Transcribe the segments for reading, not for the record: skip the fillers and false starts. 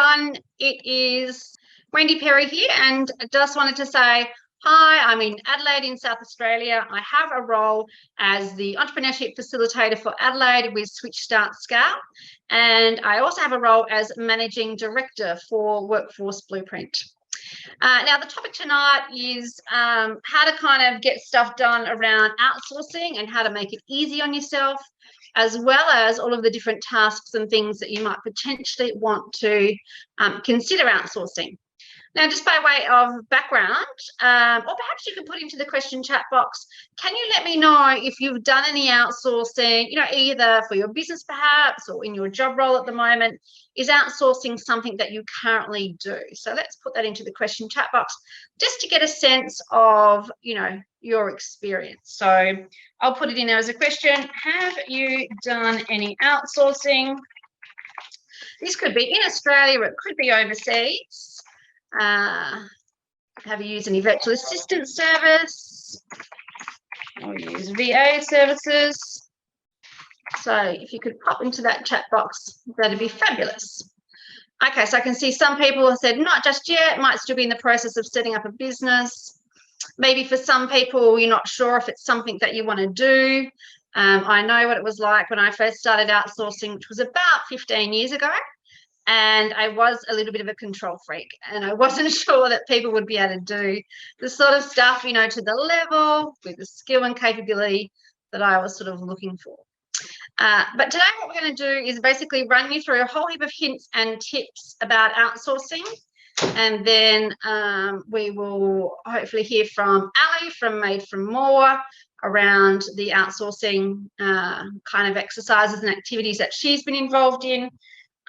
everyone. It is Wendy Perry here, and I just wanted to say hi. I'm in Adelaide in South Australia. I have a role as the entrepreneurship facilitator for Adelaide with Switch Start Scale, and I also have a role as managing director for Workforce Blueprint. Now, the topic tonight is how to kind of get stuff done around outsourcing and how to make it easy on yourself, as well as all of the different tasks and things that you might potentially want to consider outsourcing. Now, just by way of background, or perhaps you can put into the question chat box, can you let me know if you've done any outsourcing, either for your business perhaps or in your job role at the moment? Is outsourcing something that you currently do? So let's put that into the question chat box just to get a sense of, your experience. So I'll put it in there as a question. Have you done any outsourcing? This could be in Australia, it could be overseas. Have you used any virtual assistant service or use VA services? So if you could pop into that chat box, that'd be fabulous. Okay, so I can see some people have said not just yet, might still be in the process of setting up a business. Maybe for some people, you're not sure if it's something that you want to do. I know what it was like when I first started outsourcing, which was about 15 years ago. And I was a little bit of a control freak, and I wasn't sure that people would be able to do the sort of stuff, to the level with the skill and capability that I was sort of looking for. But today what we're going to do is basically run you through a whole heap of hints and tips about outsourcing. And then we will hopefully hear from Ally from Made From More around the outsourcing kind of exercises and activities that she's been involved in.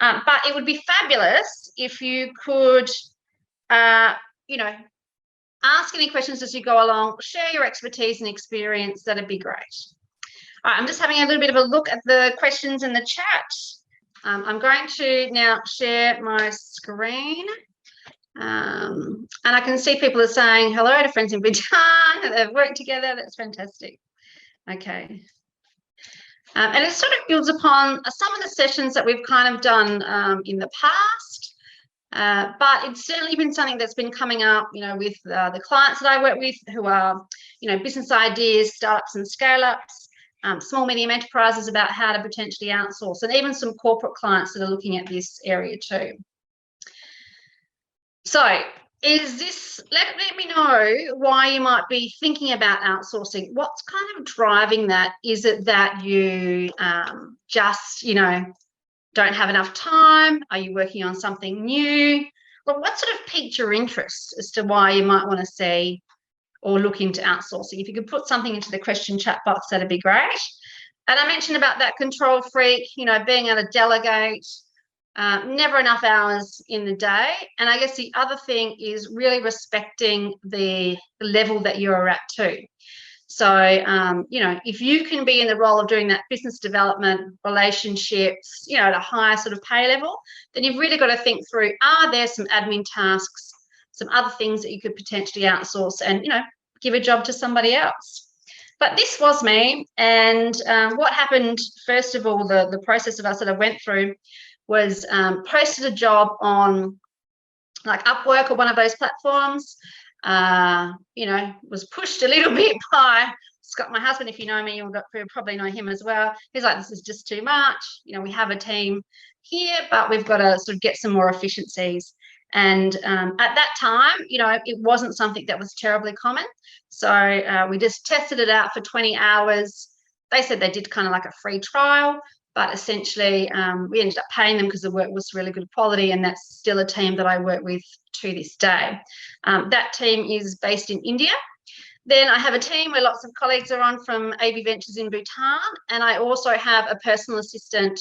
But it would be fabulous if you could, ask any questions as you go along, share your expertise and experience. That'd be great. All right, I'm just having a little bit of a look at the questions in the chat. I'm going to now share my screen. And I can see people are saying hello to friends in Bhutan. They've worked together. That's fantastic. Okay. And it sort of builds upon some of the sessions that we've kind of done in the past, but it's certainly been something that's been coming up, with the clients that I work with who are, business ideas, startups and scale-ups, small, medium enterprises about how to potentially outsource, and even some corporate clients that are looking at this area too. So let me know why you might be thinking about outsourcing. What's kind of driving that? Is it that you just, don't have enough time? Are you working on something new? Well, what sort of piqued your interest as to why you might want to see or look into outsourcing? If you could put something into the question chat box, that'd be great. And I mentioned about that control freak, being able to delegate, never enough hours in the day. And I guess the other thing is really respecting the level that you're at too. So, if you can be in the role of doing that business development, relationships, at a higher sort of pay level, then you've really got to think through, are there some admin tasks, some other things that you could potentially outsource and, give a job to somebody else. But this was me. And what happened, first of all, the process of us that I went through was posted a job on like Upwork or one of those platforms, was pushed a little bit by Scott, my husband. If you know me, you'll probably know him as well. He's like, this is just too much. We have a team here, but we've got to sort of get some more efficiencies. And at that time, it wasn't something that was terribly common. So we just tested it out for 20 hours. They said they did kind of like a free trial. But essentially, we ended up paying them because the work was really good quality, and that's still a team that I work with to this day. That team is based in India. Then I have a team where lots of colleagues are on from AV Ventures in Bhutan, and I also have a personal assistant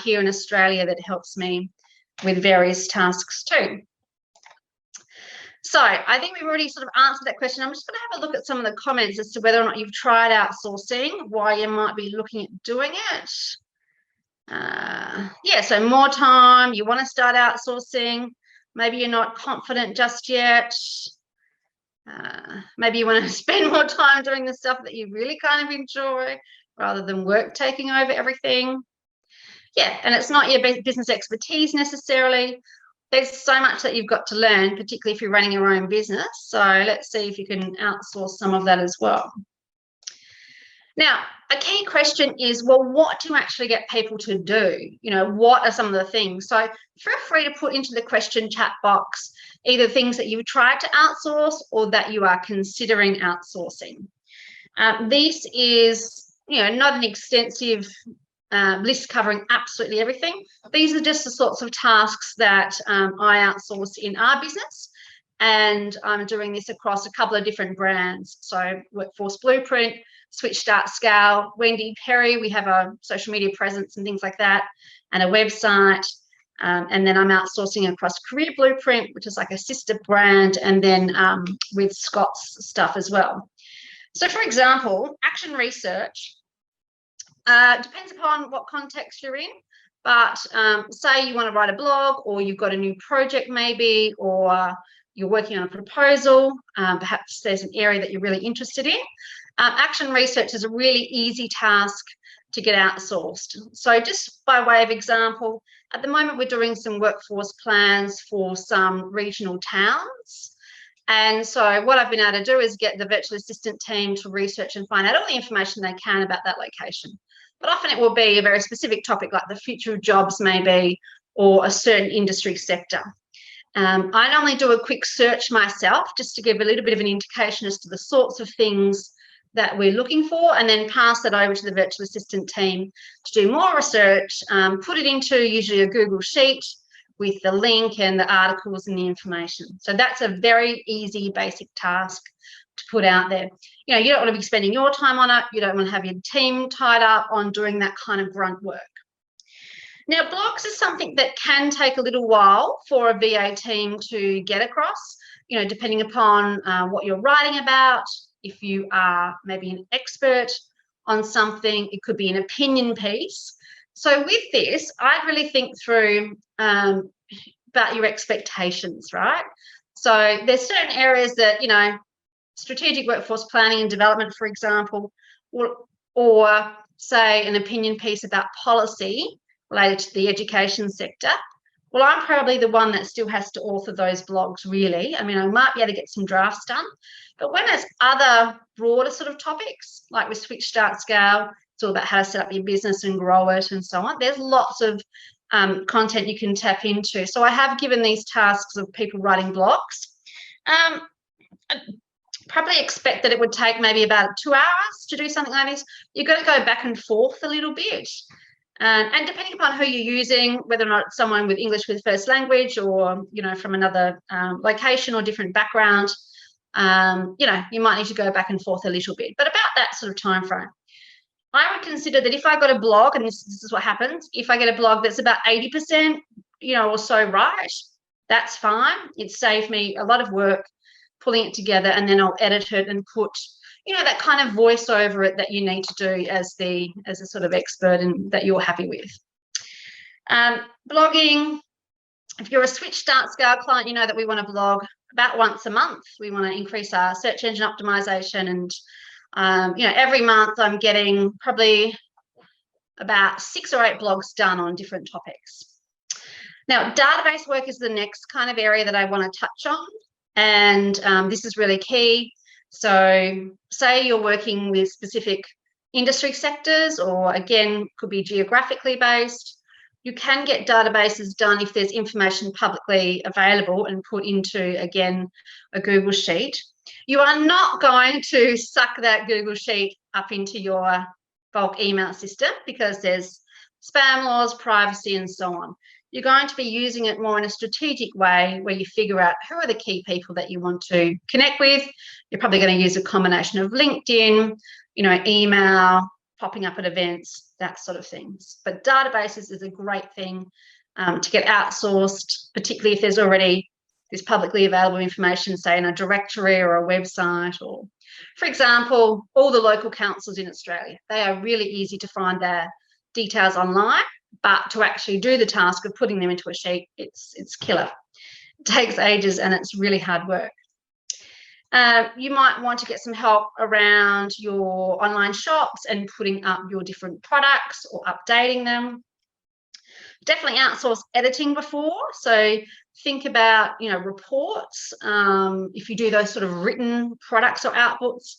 here in Australia that helps me with various tasks too. So I think we've already sort of answered that question. I'm just going to have a look at some of the comments as to whether or not you've tried outsourcing, why you might be looking at doing it. So more time, you want to start outsourcing, maybe you're not confident just yet, maybe you want to spend more time doing the stuff that you really kind of enjoy rather than work taking over everything. And it's not your business expertise necessarily, there's so much that you've got to learn, particularly if you're running your own business. So let's see if you can outsource some of that as well. Now, a key question is, well, what do you actually get people to do? You know, what are some of the things? So feel free to put into the question chat box either things that you've tried to outsource or that you are considering outsourcing. This is, you know, not an extensive list covering absolutely everything. These are just the sorts of tasks that I outsource in our business, and I'm doing this across a couple of different brands. So Workforce Blueprint, Switch, Start, Scale, Wendy Perry, we have a social media presence and things like that, and a website. And then I'm outsourcing across Career Blueprint, which is like a sister brand, and then with Scott's stuff as well. So for example, action research, depends upon what context you're in, but say you want to write a blog, or you've got a new project maybe, or you're working on a proposal, perhaps there's an area that you're really interested in. Action research is a really easy task to get outsourced. So just by way of example, at the moment we're doing some workforce plans for some regional towns. And so what I've been able to do is get the virtual assistant team to research and find out all the information they can about that location. But often it will be a very specific topic, like the future of jobs maybe, or a certain industry sector. I normally do a quick search myself just to give a little bit of an indication as to the sorts of things that we're looking for, and then pass that over to the virtual assistant team to do more research, put it into usually a Google Sheet with the link and the articles and the information. So that's a very easy, basic task to put out there. You know, you don't want to be spending your time on it. You don't want to have your team tied up on doing that kind of grunt work. Now, blogs is something that can take a little while for a VA team to get across, you know, depending upon what you're writing about. If you are maybe an expert on something, it could be an opinion piece. So with this, I'd really think through about your expectations, right? So there's certain areas that, you know, strategic workforce planning and development, for example, or say an opinion piece about policy related to the education sector. Well, I'm probably the one that still has to author those blogs, really. I mean, I might be able to get some drafts done, but when there's other broader sort of topics, like with Switch, Start, Scale, it's all about how to set up your business and grow it and so on. There's lots of content you can tap into. So I have given these tasks of people writing blogs. I probably expect that it would take maybe about 2 hours to do something like this. You've got to go back and forth a little bit. And depending upon who you're using, whether or not it's someone with English with first language, or, you know, from another location or different background, you know, you might need to go back and forth a little bit, but about that sort of time frame. I would consider that if I got a blog, and this is what happens, if I get a blog that's about 80%, you know, or so right, that's fine. It saved me a lot of work pulling it together, and then I'll edit it and put, you know, that kind of voice over it that you need to do as a sort of expert and that you're happy with. Blogging, if you're a Switch, Start, Scale client, you know that we want to blog about once a month. We want to increase our search engine optimization, and you know, every month I'm getting probably about 6 or 8 blogs done on different topics. Now, database work is the next kind of area that I want to touch on, and this is really key. So say you're working with specific industry sectors, or again, could be geographically based. You can get databases done if there's information publicly available and put into, again, a Google Sheet. You are not going to suck that Google Sheet up into your bulk email system, because there's spam laws, privacy, and so on. You're going to be using it more in a strategic way, where you figure out who are the key people that you want to connect with. You're probably going to use a combination of LinkedIn, you know, email, popping up at events, that sort of things. But databases is a great thing to get outsourced, particularly if there's already this publicly available information, say in a directory or a website, or, for example, all the local councils in Australia. They are really easy to find their details online, but to actually do the task of putting them into a sheet, it's killer. It takes ages and it's really hard work. You might want to get some help around your online shops and putting up your different products or updating them. Definitely outsource editing before. So think about, reports. If you do those sort of written products or outputs,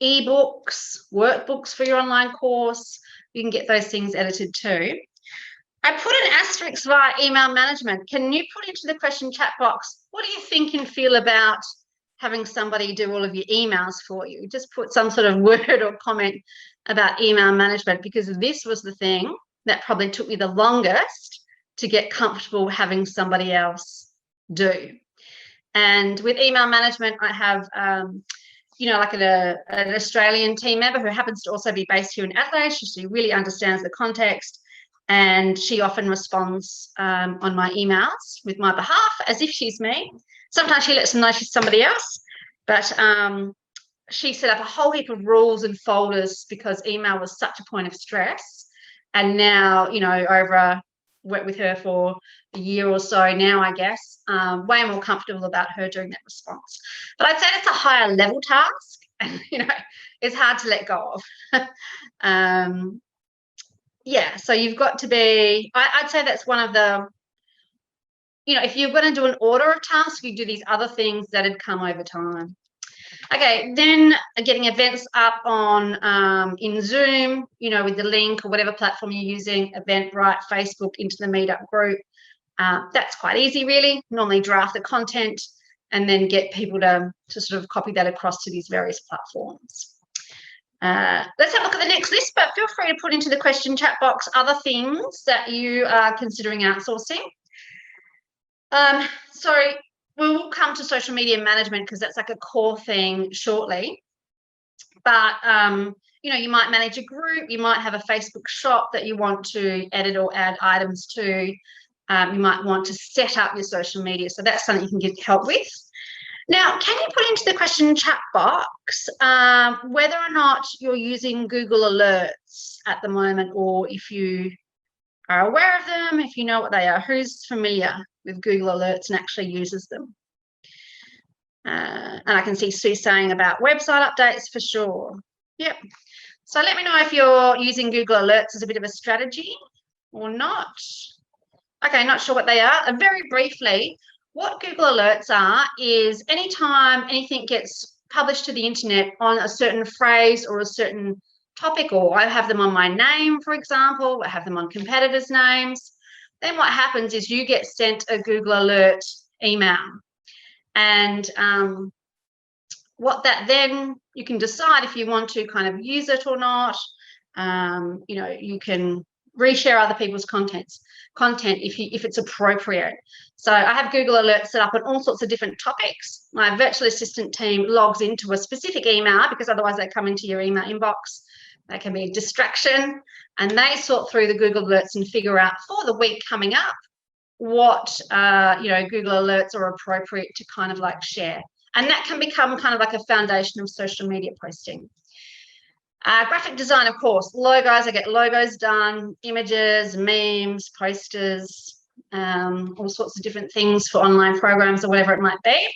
ebooks, workbooks for your online course, you can get those things edited too. I put an asterisk via email management. Can you put into the question chat box, what do you think and feel about having somebody do all of your emails for you? Just put some sort of word or comment about email management, because this was the thing that probably took me the longest to get comfortable having somebody else do. And with email management, I have, like an Australian team member who happens to also be based here in Adelaide. She really understands the context, and she often responds on my emails with my behalf as if she's me. Sometimes she lets them know she's somebody else, but she set up a whole heap of rules and folders because email was such a point of stress. And now, worked with her for a year or so now, I guess, way more comfortable about her doing that response. But I'd say it's a higher level task, and, it's hard to let go of. So you've got to be, I'd say that's one of the, if you're going to do an order of tasks, you do these other things that had come over time. Okay, then getting events up on in Zoom, with the link or whatever platform you're using, Eventbrite, Facebook, into the meetup group. That's quite easy, really. Normally draft the content and then get people to sort of copy that across to these various platforms. Let's have a look at the next list, but feel free to put into the question chat box other things that you are considering outsourcing. So we will come to social media management because that's like a core thing shortly. But, you might manage a group, you might have a Facebook shop that you want to edit or add items to. You might want to set up your social media. So that's something you can get help with. Now, can you put into the question chat box whether or not you're using Google Alerts at the moment, or if you are aware of them, if you know what they are? Who's familiar with Google Alerts and actually uses them? And I can see Sue saying about website updates for sure. Yep. So let me know if you're using Google Alerts as a bit of a strategy or not. Okay, not sure what they are. And very briefly, what Google Alerts are is anytime anything gets published to the internet on a certain phrase or a certain topic, or I have them on my name, for example, I have them on competitors' names, then what happens is you get sent a Google Alert email. And what that then, you can decide if you want to kind of use it or not. You can reshare other people's content if it's appropriate. So I have Google Alerts set up on all sorts of different topics. My virtual assistant team logs into a specific email because otherwise they come into your email inbox. They can be a distraction, and they sort through the Google Alerts and figure out for the week coming up what Google Alerts are appropriate to kind of like share. And that can become kind of like a foundation of social media posting. Graphic design, of course, logos. I get logos done, images, memes, posters, all sorts of different things for online programs or whatever it might be.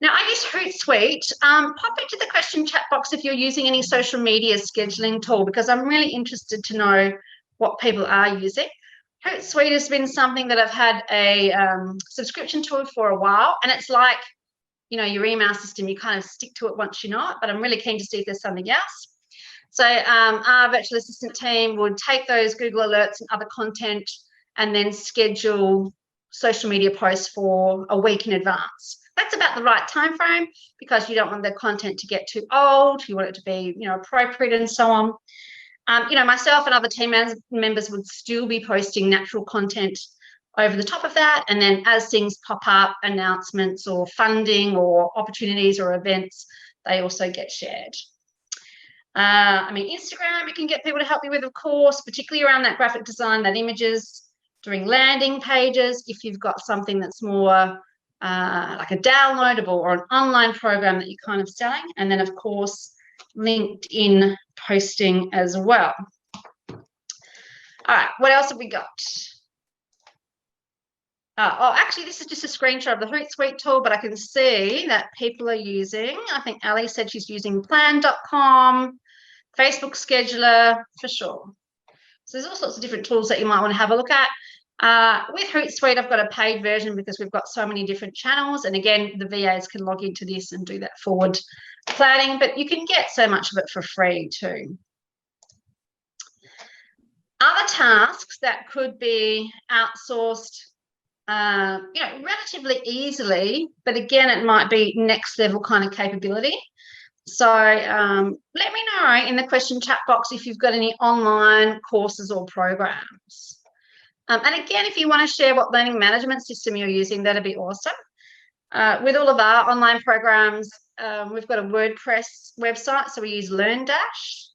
Now, I use Hootsuite. Pop into the question chat box if you're using any social media scheduling tool, because I'm really interested to know what people are using. Hootsuite has been something that I've had a subscription to for a while, and it's like, your email system, you kind of stick to it once you know it, but I'm really keen to see if there's something else. So our virtual assistant team would take those Google Alerts and other content and then schedule social media posts for a week in advance. That's about the right time frame because you don't want the content to get too old. You want it to be, appropriate and so on. Myself and other team members would still be posting natural content over the top of that. And then as things pop up, announcements or funding or opportunities or events, they also get shared. Instagram, you can get people to help you with, of course, particularly around that graphic design, that images, doing landing pages, if you've got something that's more like a downloadable or an online program that you're kind of selling. And then, of course, LinkedIn posting as well. All right, what else have we got? Actually, this is just a screenshot of the Hootsuite tool, but I can see that people are using, I think Ally said she's using plan.com, Facebook Scheduler, for sure. So there's all sorts of different tools that you might want to have a look at. With Hootsuite, I've got a paid version because we've got so many different channels. And again, the VAs can log into this and do that forward planning, but you can get so much of it for free too. Other tasks that could be outsourced, relatively easily, but again, it might be next level kind of capability. So let me know in the question chat box if you've got any online courses or programs. And again, if you want to share what learning management system you're using, that'd be awesome. With all of our online programs, we've got a WordPress website, so we use LearnDash,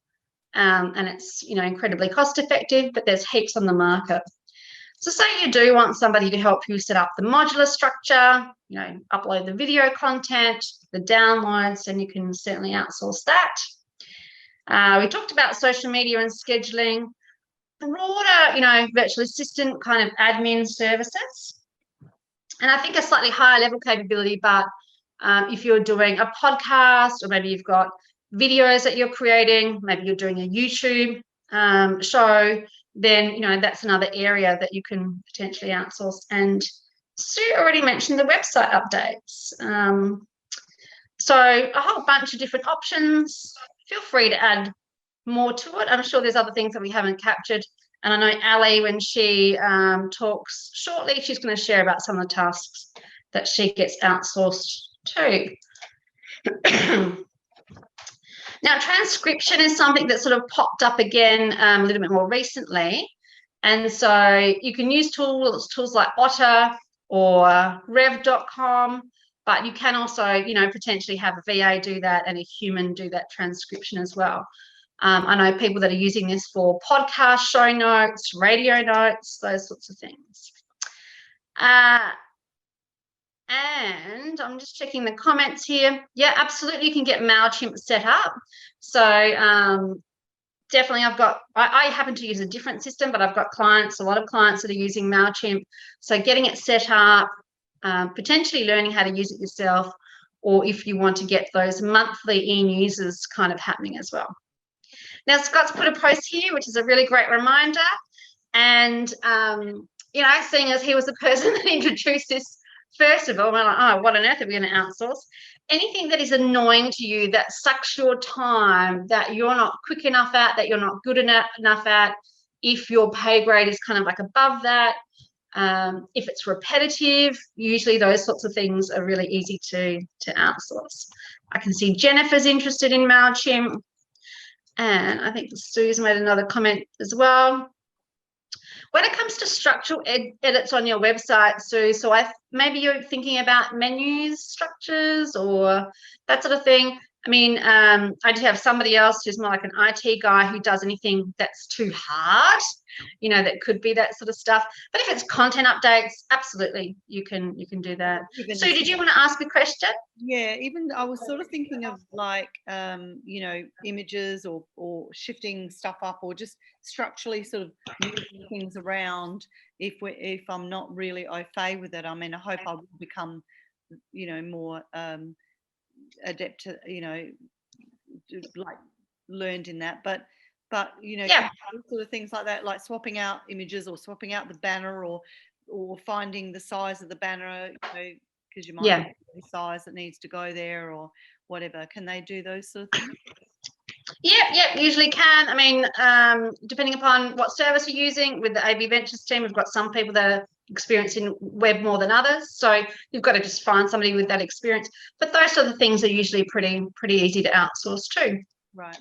and it's incredibly cost effective, but there's heaps on the market. So say you do want somebody to help you set up the modular structure, upload the video content, the downloads, and you can certainly outsource that. We talked about social media and scheduling, broader, virtual assistant kind of admin services. And I think a slightly higher level capability, but if you're doing a podcast, or maybe you've got videos that you're creating, maybe you're doing a YouTube show, then that's another area that you can potentially outsource. And Sue already mentioned the website updates. So a whole bunch of different options. Feel free to add more to it. I'm sure there's other things that we haven't captured. And I know Ally, when she talks shortly, she's going to share about some of the tasks that she gets outsourced to. Now, transcription is something that sort of popped up again a little bit more recently. And so you can use tools like Otter or Rev.com, but you can also, potentially have a VA do that and a human do that transcription as well. I know people that are using this for podcast show notes, radio notes, those sorts of things. And I'm just checking the comments here. Yeah, absolutely, you can get MailChimp set up. So definitely I happen to use a different system, but I've got a lot of clients that are using MailChimp. So getting it set up, potentially learning how to use it yourself, or if you want to get those monthly e-newsers kind of happening as well. Now, Scott's put a post here, which is a really great reminder. And, seeing as he was the person that introduced this, first of all, we're like, oh, what on earth are we going to outsource? Anything that is annoying to you, that sucks your time, that you're not quick enough at, that you're not good enough at, if your pay grade is kind of like above that, if it's repetitive, usually those sorts of things are really easy to outsource. I can see Jennifer's interested in MailChimp, and I think Sue's made another comment as well. When it comes to structural edits on your website, Sue, so maybe you're thinking about menus, structures, or that sort of thing. I mean, I do have somebody else who's more like an IT guy who does anything that's too hard, that could be that sort of stuff. But if it's content updates, absolutely, you can do that. So did you want to ask a question? Yeah, even I was sort of thinking of like, images or shifting stuff up, or just structurally sort of moving things around. If I'm not really au fait with it, I mean, I hope I will become, more adept to, like learned in that, but yeah, sort of things like that, like swapping out images or swapping out the banner, or finding the size of the banner, because you might have the size that needs to go there or whatever. Can they do those sort of things? Yeah, usually can. I mean, depending upon what service you're using, with the AB Ventures team, we've got some people that are experienced in web more than others. So you've got to just find somebody with that experience. But those sort of things are usually pretty easy to outsource too. Right.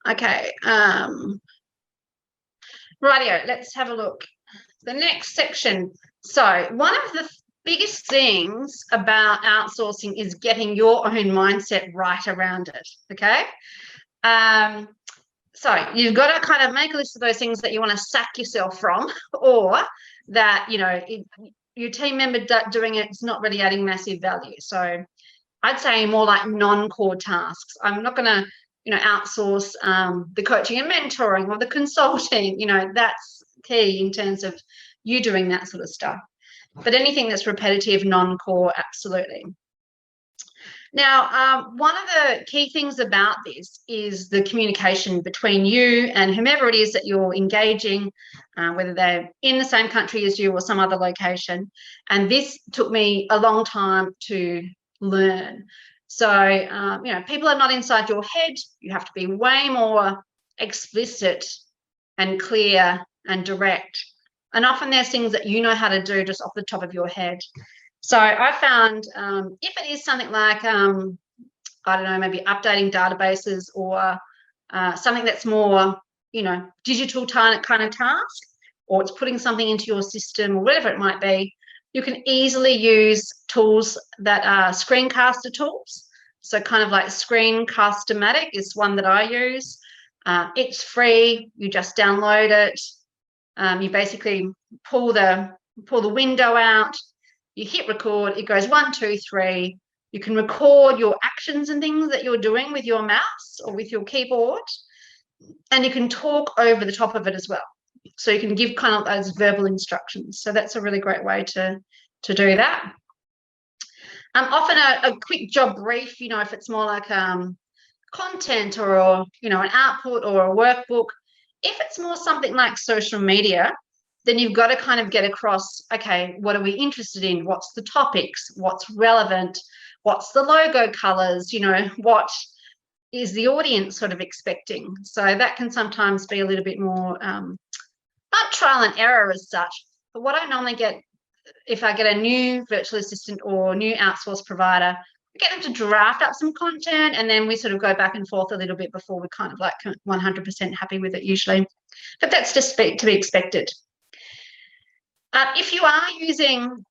Okay. Rightio, let's have a look. The next section. So one of the biggest things about outsourcing is getting your own mindset right around it. Okay. So you've got to kind of make a list of those things that you want to sack yourself from, or that, your team member doing it is not really adding massive value. So I'd say more like non-core tasks. I'm not going to, outsource the coaching and mentoring or the consulting, that's key in terms of you doing that sort of stuff. But anything that's repetitive, non-core, absolutely. Now, one of the key things about this is the communication between you and whomever it is that you're engaging, whether they're in the same country as you or some other location. And this took me a long time to learn. So, you know, people are not inside your head. You have to be way more explicit and clear and direct. And often there's things that you know how to do just off the top of your head. So I found if it is something like, I don't know, maybe updating databases or something that's more, you know, digital kind of task, or it's putting something into your system or whatever it might be, you can easily use tools that are screencaster tools. So kind of like Screencast-O-Matic is one that I use. It's free. You just download it. You basically pull the window out. You hit record, it goes 1, 2, 3. You can record your actions and things that you're doing with your mouse or with your keyboard, and you can talk over the top of it as well. So you can give kind of those verbal instructions. So that's a really great way to do that. Often a quick job brief, you know, if it's more like content or, you know, an output or a workbook. If it's more something like social media, then you've got to kind of get across, okay, what are we interested in? What's the topics? What's relevant? What's the logo colors? You know, what is the audience sort of expecting? So that can sometimes be a little bit more, not trial and error as such, but what I normally get, if I get a new virtual assistant or new outsource provider, we get them to draft up some content, and then we sort of go back and forth a little bit before we're kind of like 100% happy with it usually. But that's just to be expected. If you are using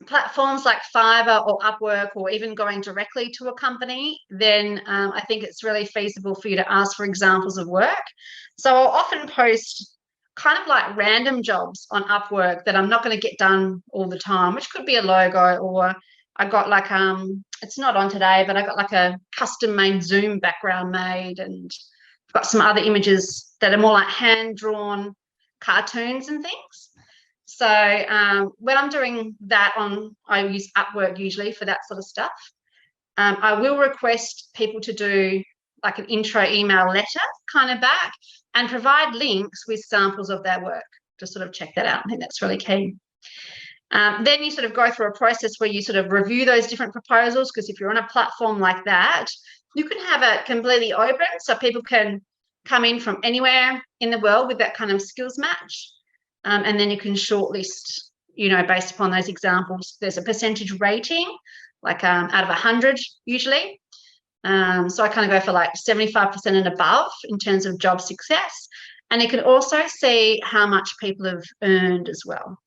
platforms like Fiverr or Upwork, or even going directly to a company, then I think it's really feasible for you to ask for examples of work. So I'll often post kind of like random jobs on Upwork that I'm not going to get done all the time, which could be a logo, or I got like, it's not on today, but I got like a custom made Zoom background made, and I've got some other images that are more like hand-drawn cartoons and things. So when I'm doing that I use Upwork usually for that sort of stuff. I will request people to do like an intro email letter kind of back and provide links with samples of their work to sort of check that out. I think that's really key. Then you sort of go through a process where you sort of review those different proposals, because if you're on a platform like that, you can have it completely open so people can come in from anywhere in the world with that kind of skills match. And then you can shortlist, you know, based upon those examples. There's a percentage rating, like out of 100 usually. So I kind of go for like 75% and above in terms of job success. And you can also see how much people have earned as well.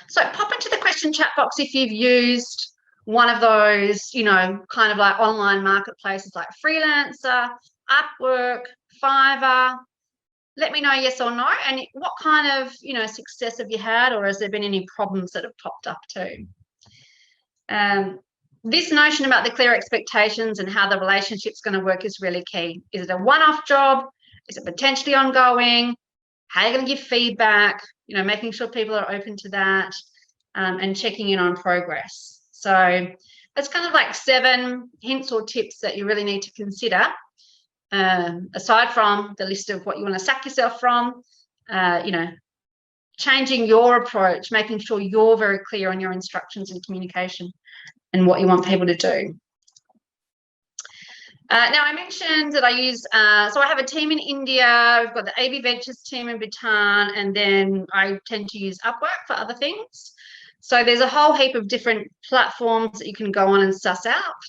So pop into the question chat box if you've used one of those, you know, kind of like online marketplaces like Freelancer, Upwork, Fiverr. Let me know yes or no, and what kind of, you know, success have you had, or has there been any problems that have popped up too? This notion about the clear expectations and how the relationship's going to work is really key. Is it a one-off job? Is it potentially ongoing? How are you going to give feedback? You know, making sure people are open to that, and checking in on progress. So that's kind of like 7 hints or tips that you really need to consider. Aside from the list of what you want to sack yourself from, you know, changing your approach, making sure you're very clear on your instructions and communication and what you want people to do. Now, I mentioned that I use, so I have a team in India, we've got the AB Ventures team in Bhutan, and then I tend to use Upwork for other things. So there's a whole heap of different platforms that you can go on and suss out.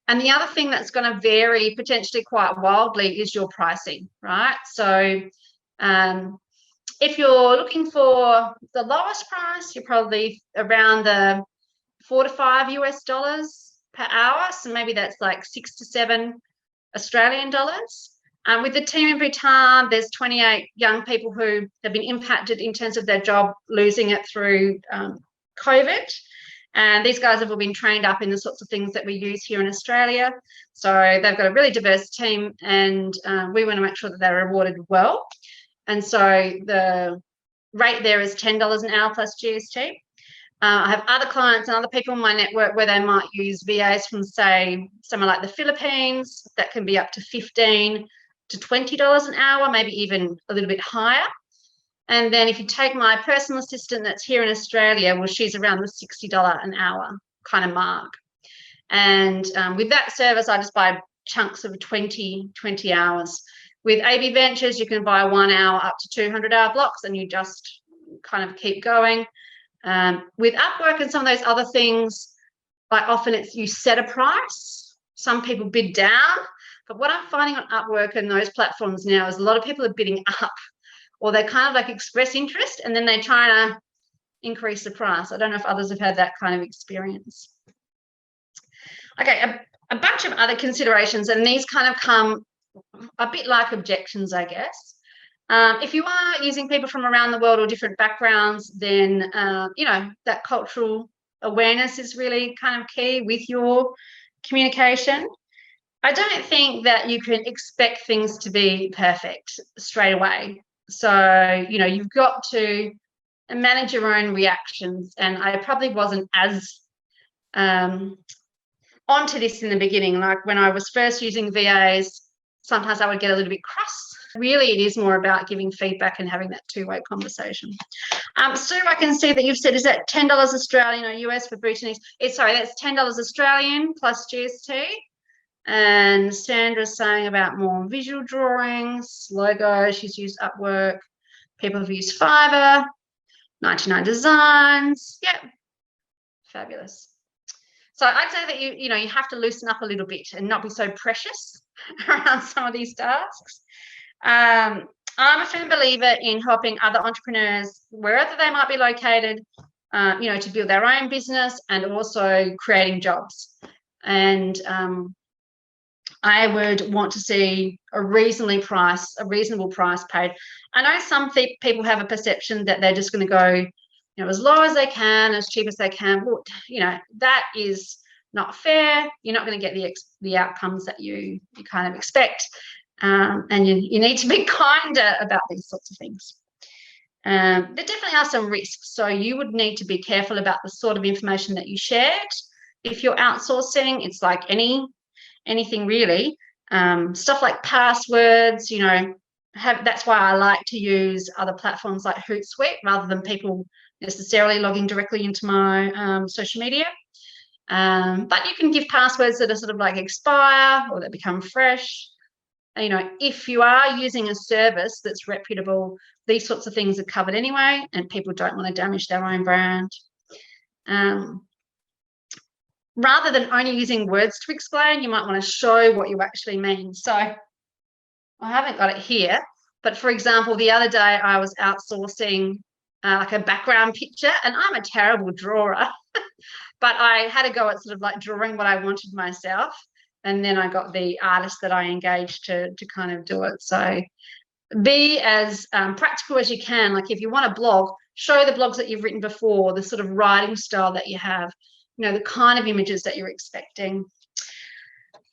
And the other thing that's going to vary potentially quite wildly is your pricing, right? So if you're looking for the lowest price, you're probably around the $4 to $5 US per hour. So maybe that's like 6 to 7 Australian dollars. With the team in Bhutan, there's 28 young people who have been impacted in terms of their job, losing it through COVID. And these guys have all been trained up in the sorts of things that we use here in Australia. So they've got a really diverse team, and we want to make sure that they're rewarded well. And so the rate there is $10 an hour plus GST. I have other clients and other people in my network where they might use VAs from, say, somewhere like the Philippines that can be up to $15 to $20 an hour, maybe even a little bit higher. And then if you take my personal assistant that's here in Australia, well, she's around the $60 an hour kind of mark. And with that service, I just buy chunks of 20 hours. With AB Ventures, you can buy 1 hour up to 200-hour blocks, and you just kind of keep going. With Upwork and some of those other things, like often it's you set a price. Some people bid down. But what I'm finding on Upwork and those platforms now is a lot of people are bidding up, or they kind of like express interest and then they try to increase the price. I don't know if others have had that kind of experience. Okay, a bunch of other considerations, and these kind of come a bit like objections, I guess. If you are using people from around the world or different backgrounds, then, you know, that cultural awareness is really kind of key with your communication. I don't think that you can expect things to be perfect straight away. So, you know, you've got to manage your own reactions. And I probably wasn't as onto this in the beginning. Like when I was first using VAs, sometimes I would get a little bit cross. Really, it is more about giving feedback and having that two-way conversation. Sue, I can see that you've said, is that $10 Australian or US for Bhutanese? Sorry, that's $10 Australian plus GST. And Sandra's saying about more visual drawings, logo, she's used Upwork. People have used Fiverr, 99 Designs. Yep, fabulous. So I'd say that you have to loosen up a little bit and not be so precious around some of these tasks. I'm a firm believer in helping other entrepreneurs wherever they might be located, to build their own business and also creating jobs. And I would want to see a reasonable price paid. I know some people have a perception that they're just going to go, as low as they can, as cheap as they can. Well, that is not fair. You're not going to get the outcomes that you kind of expect. And you need to be kinder about these sorts of things. There definitely are some risks. So you would need to be careful about the sort of information that you shared. If you're outsourcing, it's like anything really. Stuff like passwords, that's why I like to use other platforms like Hootsuite rather than people necessarily logging directly into my social media. But you can give passwords that are sort of like expire or that become fresh. If you are using a service that's reputable, these sorts of things are covered anyway, and people don't want to damage their own brand. Rather than only using words to explain, you might want to show what you actually mean. So I haven't got it here, but for example, the other day I was outsourcing like a background picture, and I'm a terrible drawer, but I had to go at sort of like drawing what I wanted myself. And then I got the artist that I engaged to kind of do it. So be as practical as you can. Like if you want a blog, show the blogs that you've written before, the sort of writing style that you have, the kind of images that you're expecting.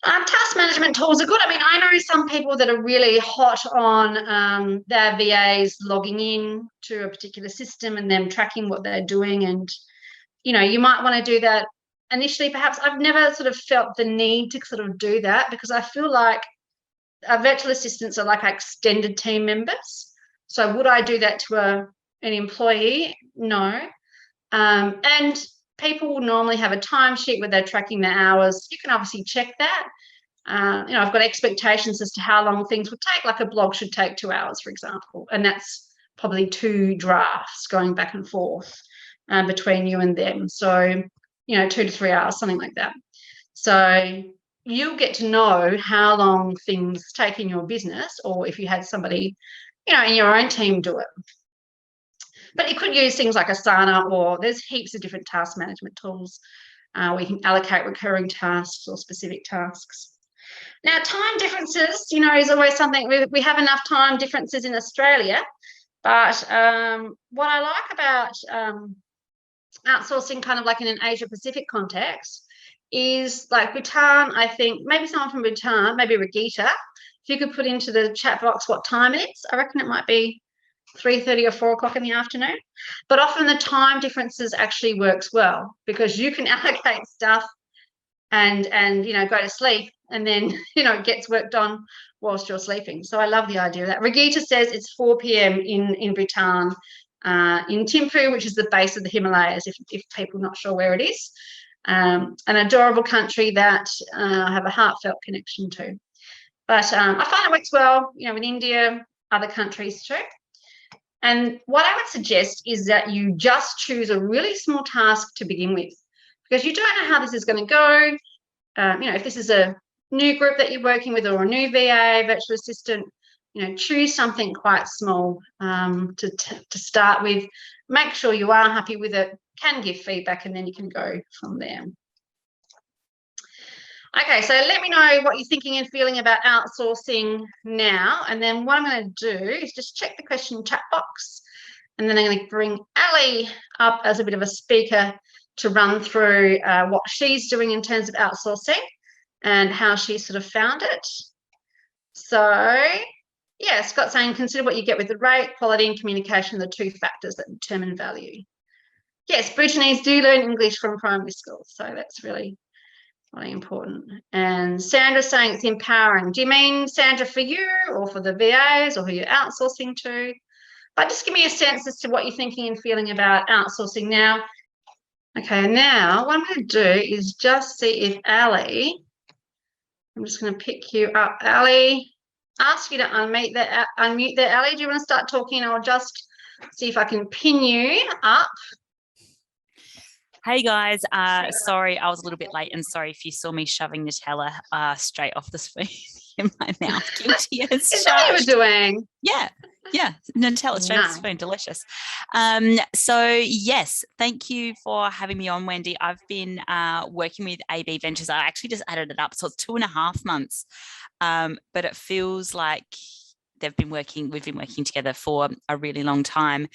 Task management tools are good. I mean, I know some people that are really hot on their VAs logging in to a particular system and them tracking what they're doing. And, you might want to do that initially. Perhaps I've never sort of felt the need to sort of do that because I feel like our virtual assistants are like extended team members. So would I do that to an employee? No. And people will normally have a timesheet where they're tracking their hours. You can obviously check that. I've got expectations as to how long things would take. Like a blog should take 2 hours, for example, and that's probably 2 drafts going back and forth between you and them. So 2 to 3 hours, something like that. So you'll get to know how long things take in your business, or if you had somebody, in your own team do it. But you could use things like Asana, or there's heaps of different task management tools where you can allocate recurring tasks or specific tasks. Now, time differences, is always something. We have enough time differences in Australia, but what I like about outsourcing kind of like in an Asia Pacific context is like Bhutan. I think maybe someone from Bhutan, maybe Regita, if you could put into the chat box what time it is, I reckon it might be 3:30 or 4 o'clock in the afternoon. But often the time differences actually works well, because you can allocate stuff and go to sleep, and then it gets worked on whilst you're sleeping. So I love the idea of that. Regita says it's 4 p.m. in Bhutan, in Thimphu, which is the base of the Himalayas, if people are not sure where it is. An adorable country that I have a heartfelt connection to. But I find it works well, with India, other countries too. And what I would suggest is that you just choose a really small task to begin with, because you don't know how this is going to go. If this is a new group that you're working with, or a new VA, virtual assistant, choose something quite small to start with. Make sure you are happy with it, can give feedback, and then you can go from there. Okay, so let me know what you're thinking and feeling about outsourcing now. And then what I'm going to do is just check the question chat box. And then I'm going to bring Ally up as a bit of a speaker to run through what she's doing in terms of outsourcing and how she sort of found it. So, yeah, Scott's saying, consider what you get with the rate, quality and communication, the two factors that determine value. Yes, Bhutanese do learn English from primary school, so that's really important. And Sandra's saying it's empowering. Do you mean, Sandra, for you or for the VAs or who you're outsourcing to? But just give me a sense as to what you're thinking and feeling about outsourcing now. Okay, now what I'm going to do is just see if Ally, I'm just going to pick you up. Ally, ask you to unmute there. Ally, do you want to start talking? I'll just see if I can pin you up. Hey guys, sorry I was a little bit late, and sorry if you saw me shoving Nutella straight off the spoon in my mouth. Guilty as Is that what you were doing? Yeah, Nutella straight off the spoon, delicious. So yes, thank you for having me on, Wendy. I've been working with AB Ventures. I actually just added it up, so it's 2.5 months, but it feels like we've been working together for a really long time.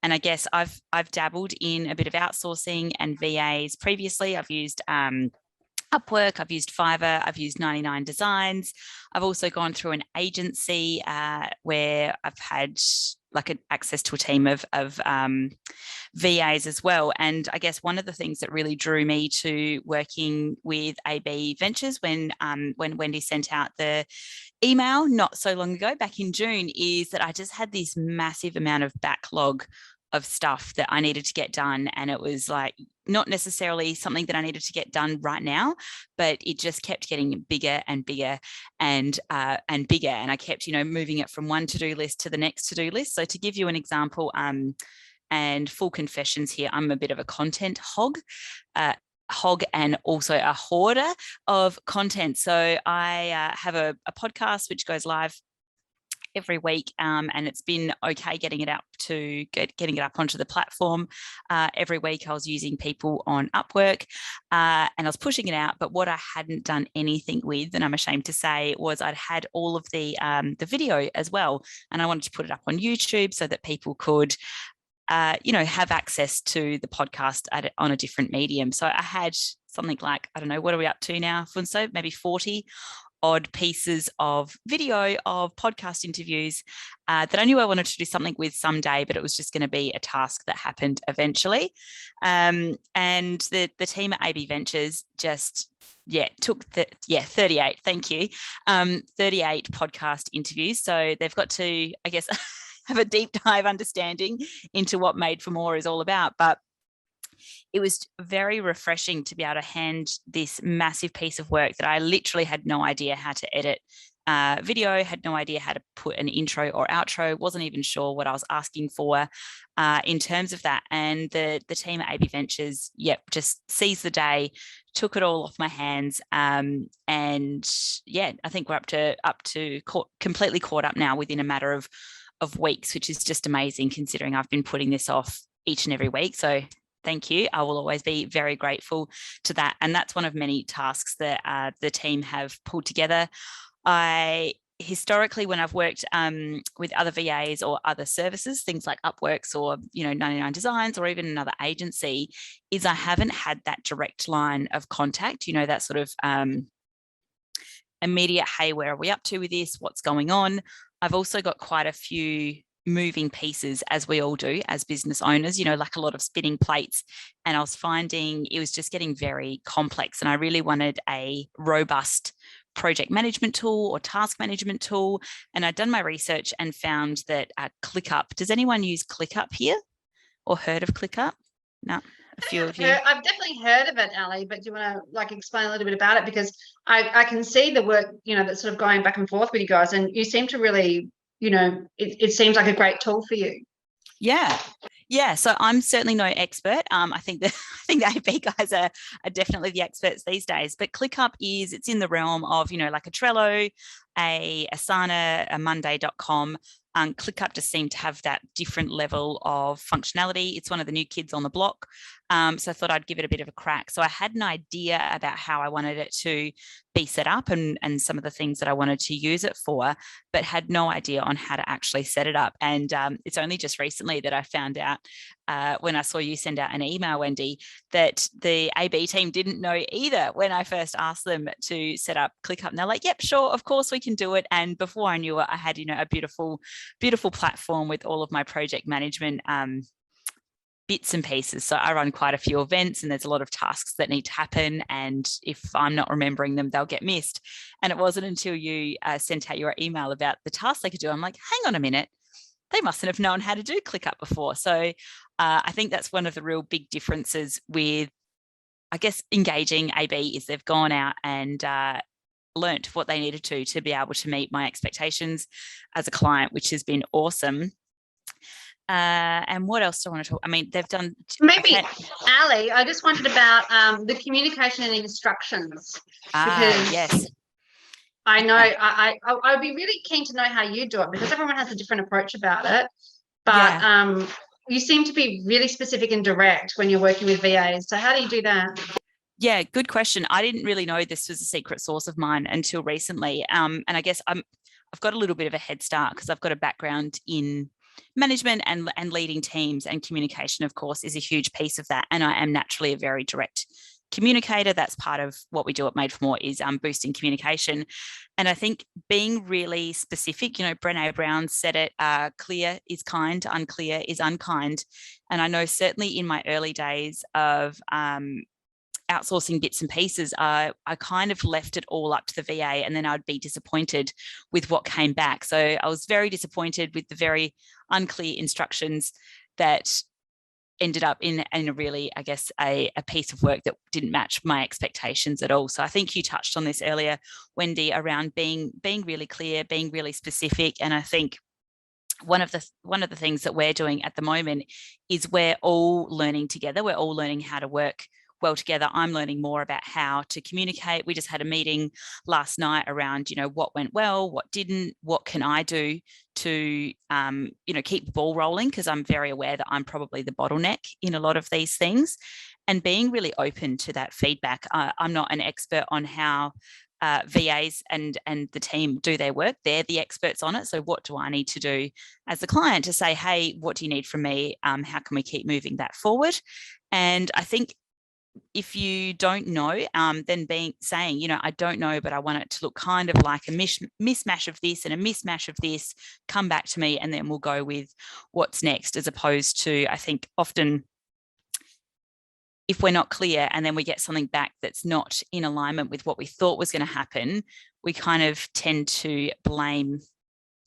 And I guess I've dabbled in a bit of outsourcing and VAs previously. I've used Upwork, I've used Fiverr, I've used 99 Designs. I've also gone through an agency where I've had access to a team of VAs as well. And I guess one of the things that really drew me to working with AB Ventures when Wendy sent out the email not so long ago, back in June, is that I just had this massive amount of backlog of stuff that I needed to get done. And it was like not necessarily something that I needed to get done right now, but it just kept getting bigger and bigger and bigger. And I kept, moving it from one to-do list to the next to-do list. So to give you an example, and full confessions here, I'm a bit of a content hog and also a hoarder of content. So I have a podcast which goes live every week, and it's been okay getting it up onto the platform. Every week I was using people on Upwork, and I was pushing it out. But what I hadn't done anything with, and I'm ashamed to say, was I'd had all of the video as well, and I wanted to put it up on YouTube so that people could have access to the podcast on a different medium. So I had something like, I don't know, what are we up to now, Funso? Maybe 40 odd pieces of video of podcast interviews that I knew I wanted to do something with someday, but it was just going to be a task that happened eventually. And the team at AB Ventures just took 38, thank you, 38 podcast interviews. So they've got to, I guess, have a deep dive understanding into what Made for More is all about. But it was very refreshing to be able to hand this massive piece of work that I literally had no idea how to edit video, had no idea how to put an intro or outro, wasn't even sure what I was asking for in terms of that. And the team at AB Ventures, just seized the day, took it all off my hands. And I think we're up to completely caught up now within a matter of weeks, which is just amazing considering I've been putting this off each and every week. So thank you. I will always be very grateful to that. And that's one of many tasks that the team have pulled together. Historically, when I've worked with other VAs or other services, things like Upworks or 99 Designs or even another agency, is I haven't had that direct line of contact, that sort of immediate, hey, where are we up to with this? What's going on? I've also got quite a few moving pieces, as we all do as business owners, you know, like a lot of spinning plates. And I was finding it was just getting very complex, and I really wanted a robust project management tool or task management tool. And I'd done my research and found that ClickUp, does anyone use ClickUp here or heard of ClickUp? No, a few of you. I've definitely heard of it, Ally, but do you want to like explain a little bit about it? Because I can see the work, you know, that's sort of going back and forth with you guys, and you seem to really, you know, it seems like a great tool for you. Yeah, so I'm certainly no expert. I think the AP guys are definitely the experts these days. But ClickUp it's in the realm of, you know, like a Trello, a Asana, a Monday.com. ClickUp just seemed to have that different level of functionality. It's one of the new kids on the block. So I thought I'd give it a bit of a crack. So I had an idea about how I wanted it to be set up and some of the things that I wanted to use it for, but had no idea on how to actually set it up. And it's only just recently that I found out when I saw you send out an email, Wendy, that the AB team didn't know either when I first asked them to set up ClickUp. And they're like, yep, sure, of course we can do it. And before I knew it, I had, you know, a beautiful platform with all of my project management bits and pieces. So I run quite a few events, and there's a lot of tasks that need to happen. And if I'm not remembering them, they'll get missed. And it wasn't until you sent out your email about the tasks they could do, I'm like, hang on a minute, they mustn't have known how to do ClickUp before. So I think that's one of the real big differences with, I guess, engaging AB is they've gone out and learnt what they needed to be able to meet my expectations as a client, which has been awesome. And what else do I want to talk? I mean, they've done maybe Ally, I just wondered about the communication and instructions. Because yes, I know I'd be really keen to know how you do it, because everyone has a different approach about it. But you seem to be really specific and direct when you're working with VAs. So how do you do that? Yeah, good question. I didn't really know this was a secret source of mine until recently. And I guess I've got a little bit of a head start because I've got a background in management and leading teams, and communication, of course, is a huge piece of that. And I am naturally a very direct communicator. That's part of what we do at Made for More, is boosting communication. And I think being really specific, you know, Brené Brown said it, clear is kind, unclear is unkind. And I know certainly in my early days of outsourcing bits and pieces, I kind of left it all up to the VA, and then I'd be disappointed with what came back. So I was very disappointed with the very unclear instructions that ended up in a really, I guess, a piece of work that didn't match my expectations at all. So I think you touched on this earlier, Wendy, around being really clear, being really specific. And I think one of the things that we're doing at the moment is we're all learning together. We're all learning how to work well together. I'm learning more about how to communicate. We just had a meeting last night around, you know, what went well, what didn't, what can I do to, you know, keep the ball rolling, because I'm very aware that I'm probably the bottleneck in a lot of these things, and being really open to that feedback. I'm not an expert on how VAs and the team do their work. They're the experts on it. So what do I need to do as a client to say, hey, what do you need from me? How can we keep moving that forward? And I think if you don't know, then saying, you know, I don't know, but I want it to look kind of like a mismatch of this and a mismatch of this, come back to me, and then we'll go with what's next, as opposed to, I think often if we're not clear and then we get something back that's not in alignment with what we thought was going to happen, we kind of tend to blame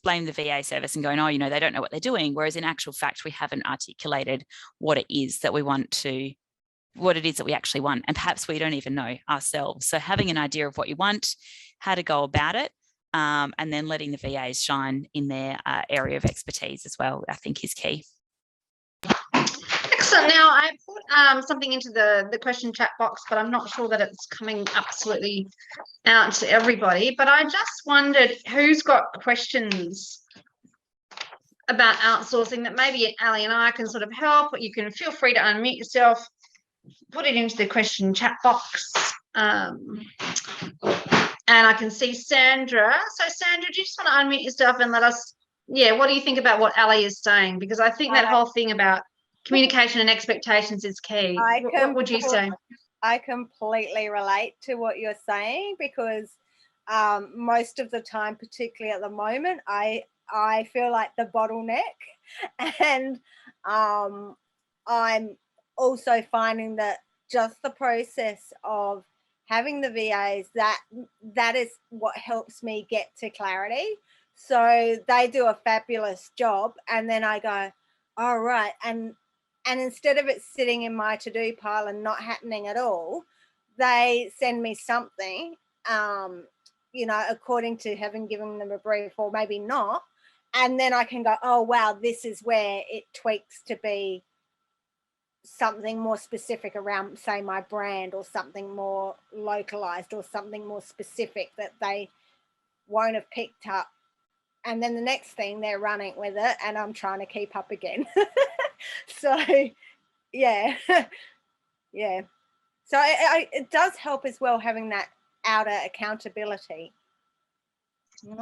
the VA service and going, oh, you know, they don't know what they're doing. Whereas in actual fact, we haven't articulated what it is that we want to, what it is that we actually want. And perhaps we don't even know ourselves. So having an idea of what you want, how to go about it, and then letting the VAs shine in their area of expertise as well, I think is key. Excellent. Now I put something into the question chat box, but I'm not sure that it's coming absolutely out to everybody. But I just wondered who's got questions about outsourcing that maybe Ally and I can sort of help. You can feel free to unmute yourself, put it into the question chat box. And I can see Sandra. So Sandra, do you just want to unmute yourself and let us, what do you think about what Ally is saying? Because I think that whole thing about communication and expectations is key. What would you say? I completely relate to what you're saying, because most of the time, particularly at the moment, I I feel like the bottleneck. And I'm also finding that just the process of having the VAs, that is what helps me get to clarity. So they do a fabulous job, and then I go, all right, and instead of it sitting in my to-do pile and not happening at all, they send me something, you know, according to having given them a brief, or maybe not, and then I can go, oh wow, this is where it tweaks to be something more specific around, say, my brand, or something more localized, or something more specific that they won't have picked up. And then the next thing, they're running with it and I'm trying to keep up again. So yeah. Yeah, so it does help as well, having that outer accountability, you know?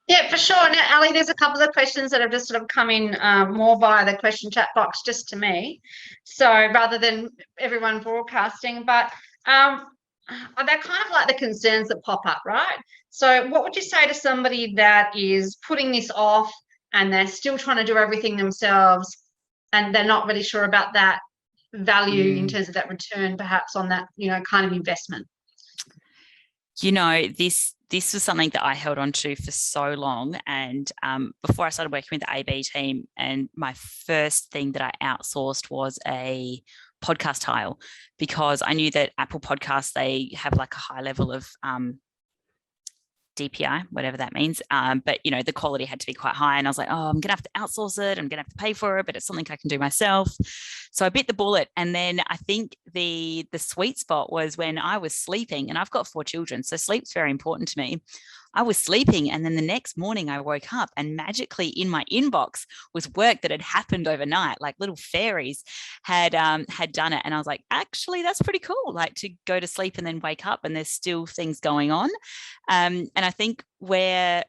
Yeah, for sure. Now, Ally, there's a couple of questions that have just sort of come in more via the question chat box just to me. So rather than everyone broadcasting, but they're kind of like the concerns that pop up, right? So what would you say to somebody that is putting this off and they're still trying to do everything themselves and they're not really sure about that value in terms of that return perhaps on that, you know, kind of investment? You know, this was something that I held on to for so long. And before I started working with the AB team, and my first thing that I outsourced was a podcast tile, because I knew that Apple Podcasts, they have like a high level of DPI, whatever that means. But, you know, the quality had to be quite high. And I was like, oh, I'm going to have to outsource it. I'm going to have to pay for it, but it's something I can do myself. So I bit the bullet. And then I think the sweet spot was when I was sleeping, and I've got 4 children, so sleep's very important to me. I was sleeping, and then the next morning I woke up and magically in my inbox was work that had happened overnight, like little fairies had done it. And I was like, actually, that's pretty cool, like to go to sleep and then wake up and there's still things going on. And I think where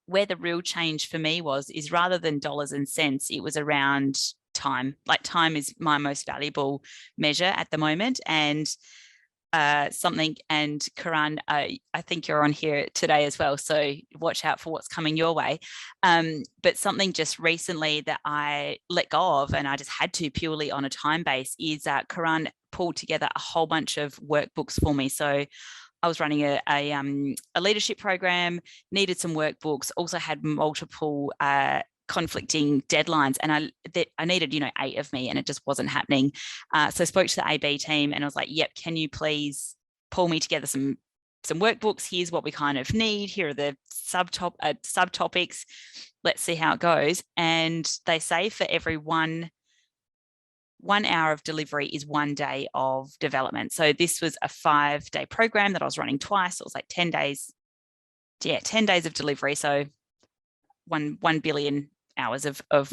the real change for me is rather than dollars and cents, it was around time. Like, time is my most valuable measure at the moment. And something, and Karan, I think you're on here today as well, so watch out for what's coming your way. But something just recently that I let go of, and I just had to, purely on a time base, is Karan pulled together a whole bunch of workbooks for me. So I was running a leadership program, needed some workbooks, also had multiple conflicting deadlines, and I needed, you know, 8 of me, and it just wasn't happening. So I spoke to the AB team and I was like, yep, can you please pull me together some workbooks? Here's what we kind of need. Here are the subtopics. Let's see how it goes. And they say for every one hour of delivery is 1 day of development. So this was a 5-day program that I was running twice. It was like 10 days. Yeah, 10 days of delivery. So 1 billion hours of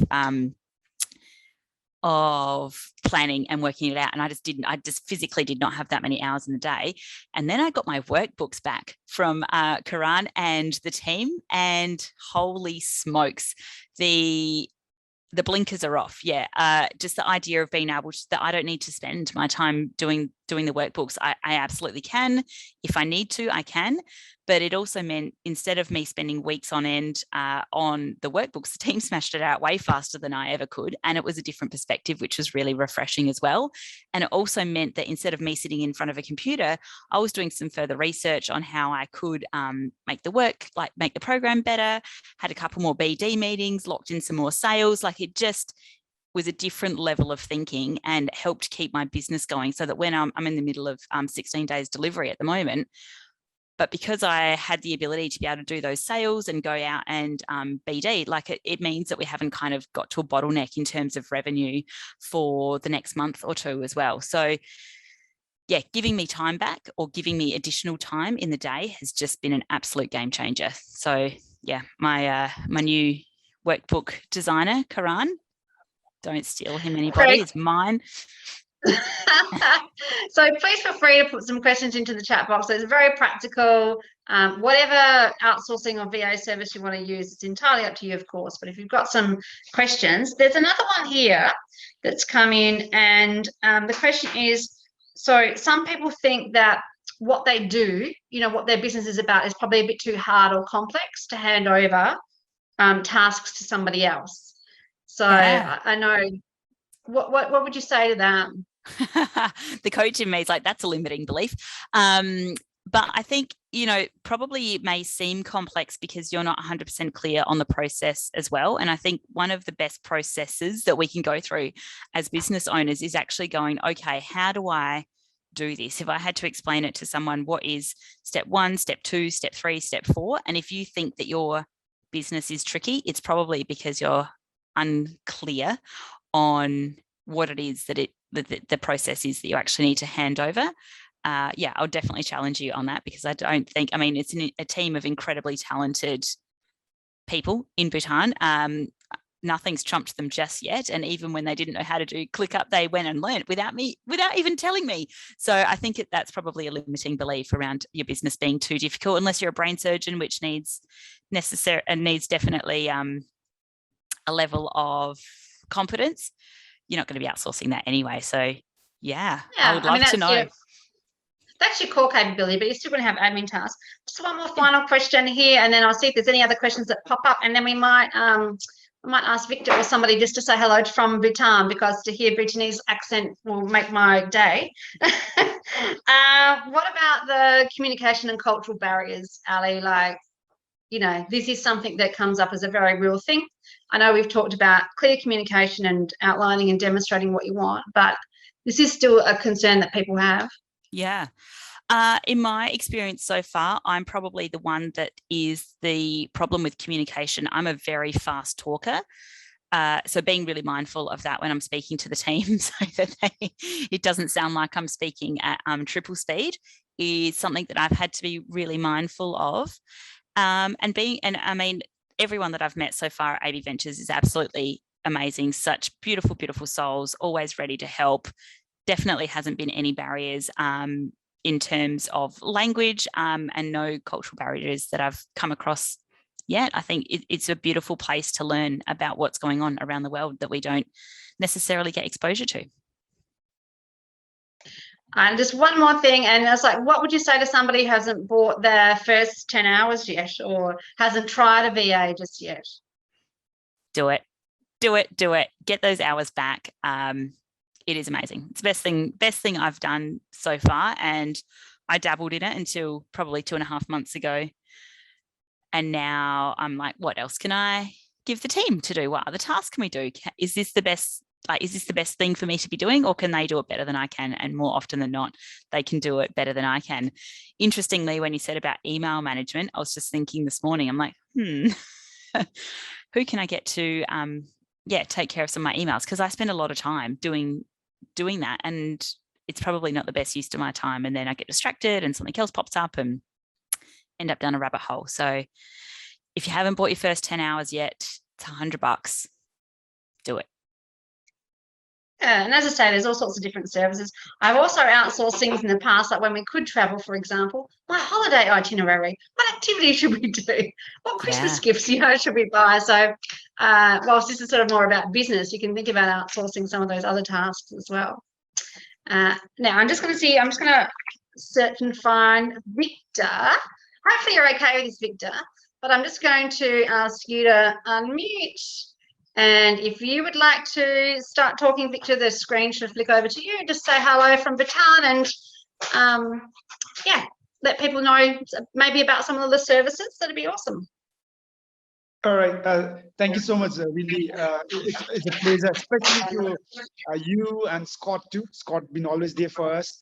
planning and working it out. And I just physically did not have that many hours in the day. And then I got my workbooks back from Karan and the team, and holy smokes, the blinkers are off. Yeah. Just the idea of being able to, that I don't need to spend my time doing the workbooks. I absolutely can. If I need to, I can. But it also meant, instead of me spending weeks on end on the workbooks, the team smashed it out way faster than I ever could. And it was a different perspective, which was really refreshing as well. And it also meant that instead of me sitting in front of a computer, I was doing some further research on how I could make the program better, had a couple more BD meetings, locked in some more sales. Like, it just was a different level of thinking and helped keep my business going, so that when I'm in the middle of 16 days delivery at the moment, but because I had the ability to be able to do those sales and go out and BD, like it means that we haven't kind of got to a bottleneck in terms of revenue for the next month or 2 as well. So yeah, giving me time back, or giving me additional time in the day, has just been an absolute game changer. So yeah, my new workbook designer, Karan, don't steal him, anybody, it's mine. So please feel free to put some questions into the chat box. It's very practical. Whatever outsourcing or VA service you want to use, it's entirely up to you, of course. But if you've got some questions, there's another one here that's come in, and the question is, so some people think that what they do, what their business is about, is probably a bit too hard or complex to hand over tasks to somebody else. So Yeah. I know. What would you say to that? The coach in me is like, that's a limiting belief. But I think, probably it may seem complex because you're not 100% clear on the process as well. And I think one of the best processes that we can go through as business owners is actually going, okay, how do I do this? If I had to explain it to someone, what is step 1, step 2, step 3, step 4? And if you think that your business is tricky, it's probably because you're unclear on what it is that the process is that you actually need to hand over. I'll definitely challenge you on that, because I don't think, it's a team of incredibly talented people in Bhutan. Nothing's trumped them just yet. And even when they didn't know how to do ClickUp, they went and learned without even telling me. So I think that's probably a limiting belief around your business being too difficult, unless you're a brain surgeon, which needs definitely a level of competence. You're not going to be outsourcing that anyway. So I would love to know. That's your core capability, but you're still going to have admin tasks. Just one more final question here, and then I'll see if there's any other questions that pop up, and then we might ask Victor or somebody just to say hello from Bhutan, because to hear Bhutanese accent will make my day. What about the communication and cultural barriers, Ally? Like, this is something that comes up as a very real thing. I know we've talked about clear communication and outlining and demonstrating what you want, but this is still a concern that people have. Yeah. In my experience so far, I'm probably the one that is the problem with communication. I'm a very fast talker. So being really mindful of that when I'm speaking to the team, so that it doesn't sound like I'm speaking at triple speed, is something that I've had to be really mindful of. Everyone that I've met so far at AB Ventures is absolutely amazing. Such beautiful, beautiful souls, always ready to help. Definitely hasn't been any barriers in terms of language, and no cultural barriers that I've come across yet. I think it's a beautiful place to learn about what's going on around the world that we don't necessarily get exposure to. And just one more thing, and it's like, what would you say to somebody who hasn't bought their first 10 hours yet, or hasn't tried a VA just yet? Do it. Get those hours back. It is amazing. It's the best thing I've done so far. And I dabbled in it until probably 2.5 months ago. And now I'm like, what else can I give the team to do? What other tasks can we do? Is this the best thing for me to be doing, or can they do it better than I can? And more often than not, they can do it better than I can. Interestingly, when you said about email management, I was just thinking this morning, I'm like, who can I get to take care of some of my emails? Because I spend a lot of time doing that, and it's probably not the best use of my time. And then I get distracted and something else pops up and end up down a rabbit hole. So if you haven't bought your first 10 hours yet, it's $100. Do it. Yeah, and as I say, there's all sorts of different services. I've also outsourced things in the past, like when we could travel, for example, my holiday itinerary. What activity should we do? What Christmas gifts, should we buy? So whilst this is sort of more about business, you can think about outsourcing some of those other tasks as well. Now, I'm just going to search and find Victor. Hopefully you're okay with this, Victor, but I'm just going to ask you to unmute. And if you would like to start talking, Victor, the screen should flick over to you. Just say hello from Bhutan and, let people know maybe about some of the services. That'd be awesome. All right. Thank you so much, Wendy. It's a pleasure, especially to you and Scott too. Scott been always there for us,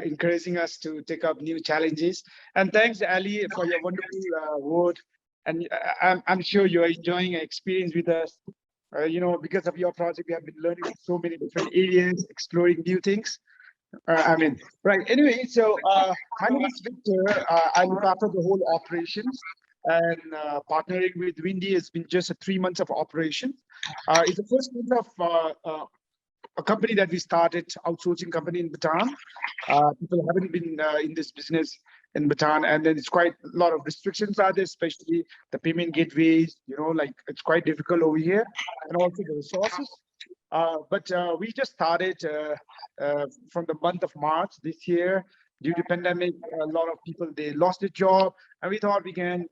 encouraging us to take up new challenges. And thanks, Ally, for your wonderful word. And I'm sure you're enjoying an experience with us. Because of your project, we have been learning so many different areas, exploring new things. Right. Anyway, so my name is Victor. I look after the whole operations, and partnering with Wendy has been just 3 months of operation. It's the first month of a company that we started, outsourcing company in Bhutan. People haven't been in this business in Bhutan, and then it's quite a lot of restrictions are there, especially the payment gateways. It's quite difficult over here, and also the resources. But we just started from the month of March this year. due to pandemic, a lot of people, they lost their job, and we thought we can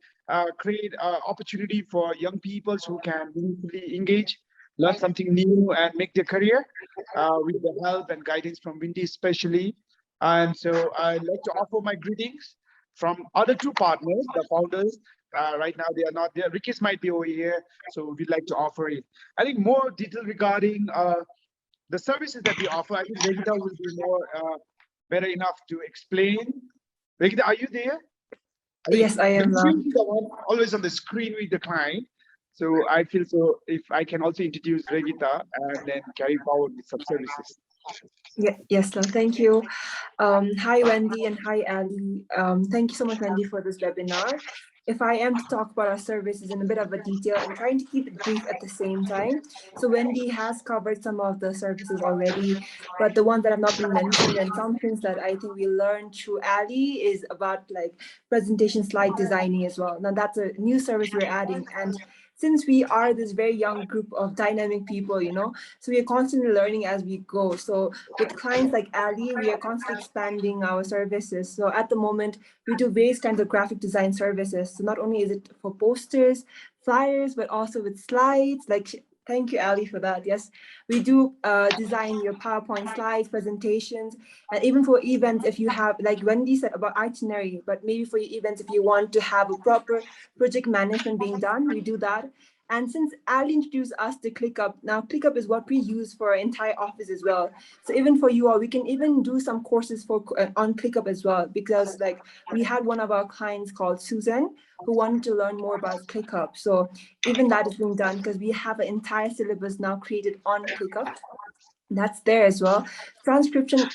create opportunity for young people who can meaningfully engage, learn something new, and make their career with the help and guidance from Wendy especially. And so I'd like to offer my greetings from other two partners, the founders. Right now they are not there. Ricky's might be over here, so we'd like to offer it. I think more detail regarding the services that we offer. I think Regita will be more better enough to explain. Regita, are you there? Yes, I am. She's the one always on the screen with the client. So I feel so if I can also introduce Regita and then carry forward with some services. Yes, sir. Thank you. Hi, Wendy, and hi, Ally. Thank you so much, Wendy, for this webinar. If I am to talk about our services in a bit of a detail, I'm trying to keep it brief at the same time. So Wendy has covered some of the services already, but the ones that have not been mentioned and some things that I think we learned through Ally is about like presentation slide designing as well. Now that's a new service we're adding. And since we are this very young group of dynamic people, so we are constantly learning as we go. So with clients like Ally, we are constantly expanding our services. So at the moment, we do various kinds of graphic design services. So not only is it for posters, flyers, but also with slides. Like, thank you, Ally, for that. Yes, we do design your PowerPoint slides, presentations, and even for events, if you have, like Wendy said about itinerary, but maybe for your events, if you want to have a proper project management being done, we do that. And since Ally introduced us to ClickUp, now ClickUp is what we use for our entire office as well. So even for you all, we can even do some courses for on ClickUp as well, because like we had one of our clients called Susan who wanted to learn more about ClickUp. So even that is being done because we have an entire syllabus now created on ClickUp. That's there as well. Transcription,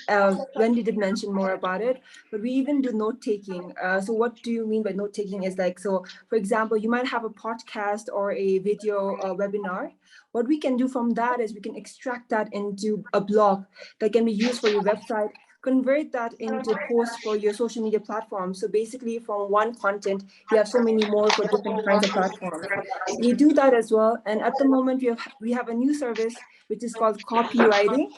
Wendy did mention more about it, but we even do note taking. So what do you mean by note taking is like, so for example, you might have a podcast or a video webinar. What we can do from that is we can extract that into a blog that can be used for your website, convert that into posts for your social media platforms. So basically from one content, you have so many more for different kinds of platforms. We do that as well. And at the moment we have a new service, which is called copywriting.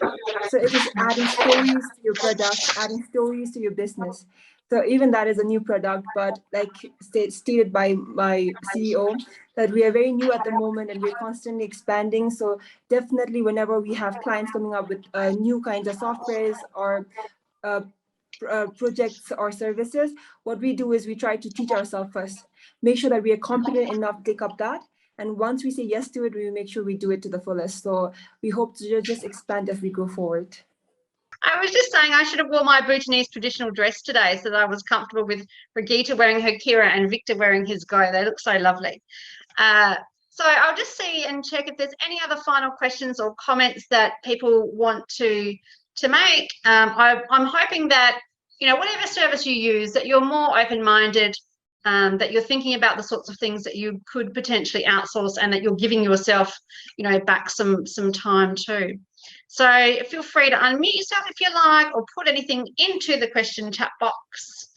So it is adding stories to your product, adding stories to your business. So even that is a new product, but like stated by my CEO, that we are very new at the moment and we're constantly expanding. So definitely whenever we have clients coming up with new kinds of softwares or projects or services, what we do is we try to teach ourselves first, make sure that we are competent enough to take up that. And once we say yes to it, we make sure we do it to the fullest. So we hope to just expand as we go forward. I was just saying I should have worn my Bhutanese traditional dress today so that I was comfortable with Regita wearing her Kira and Victor wearing his Go. They look so lovely. So I'll just see and check if there's any other final questions or comments that people want to make. I'm hoping that, whatever service you use, that you're more open-minded, that you're thinking about the sorts of things that you could potentially outsource and that you're giving yourself, back some time too. So feel free to unmute yourself if you like, or put anything into the question chat box.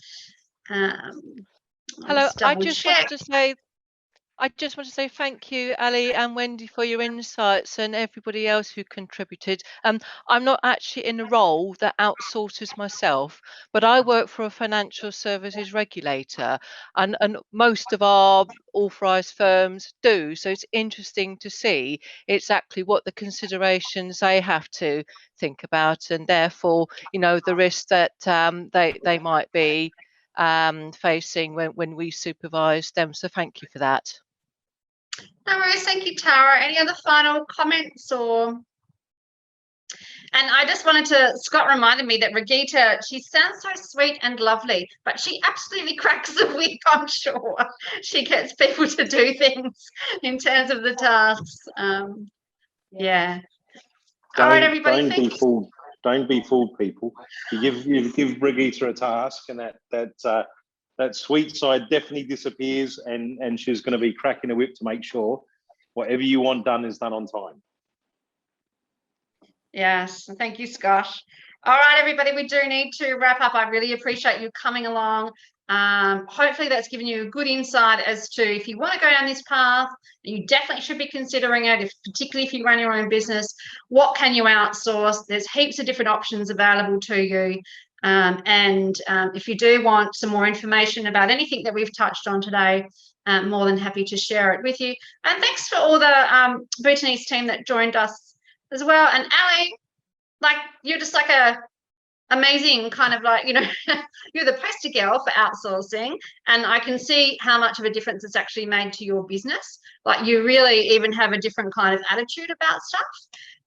Hello, I just want to say thank you, Ally and Wendy, for your insights and everybody else who contributed. I'm not actually in a role that outsources myself, but I work for a financial services regulator, and most of our authorised firms do. So it's interesting to see exactly what the considerations they have to think about, and therefore, the risk that they might be facing when we supervise them. So thank you for that. No worries, thank you, Tara. Any other final comments or? And I just wanted to, Scott reminded me that Regita, she sounds so sweet and lovely, but she absolutely cracks the whip, I'm sure. She gets people to do things in terms of the tasks. Yeah. All right, everybody. Don't be fooled, people. You give Regita a task, and that sweet side definitely disappears, and she's going to be cracking a whip to make sure whatever you want done is done on time. Yes, thank you, Scott. All right, everybody, we do need to wrap up. I really appreciate you coming along. Hopefully that's given you a good insight as to if you want to go down this path, you definitely should be considering it, particularly if you run your own business. What can you outsource? There's heaps of different options available to you. If you do want some more information about anything that we've touched on today, more than happy to share it with you. And thanks for all the Bhutanese team that joined us as well. And Ally, like, you're just like a amazing kind of like, you know, you're the poster girl for outsourcing, and I can see how much of a difference it's actually made to your business. Like, you really even have a different kind of attitude about stuff.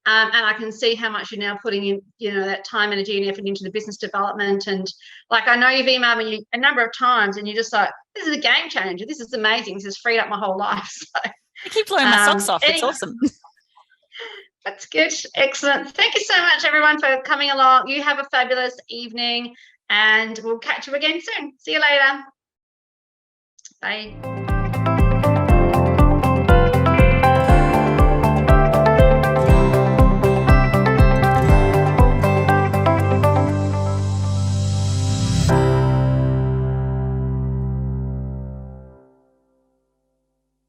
And I can see how much you're now putting in, you know, that time, energy and effort into the business development. And like, I know you've emailed me a number of times and you're just like, this is a game changer. This is amazing. This has freed up my whole life. So I keep blowing my socks off. It's awesome. That's good. Excellent. Thank you so much, everyone, for coming along. You have a fabulous evening and we'll catch you again soon. See you later. Bye.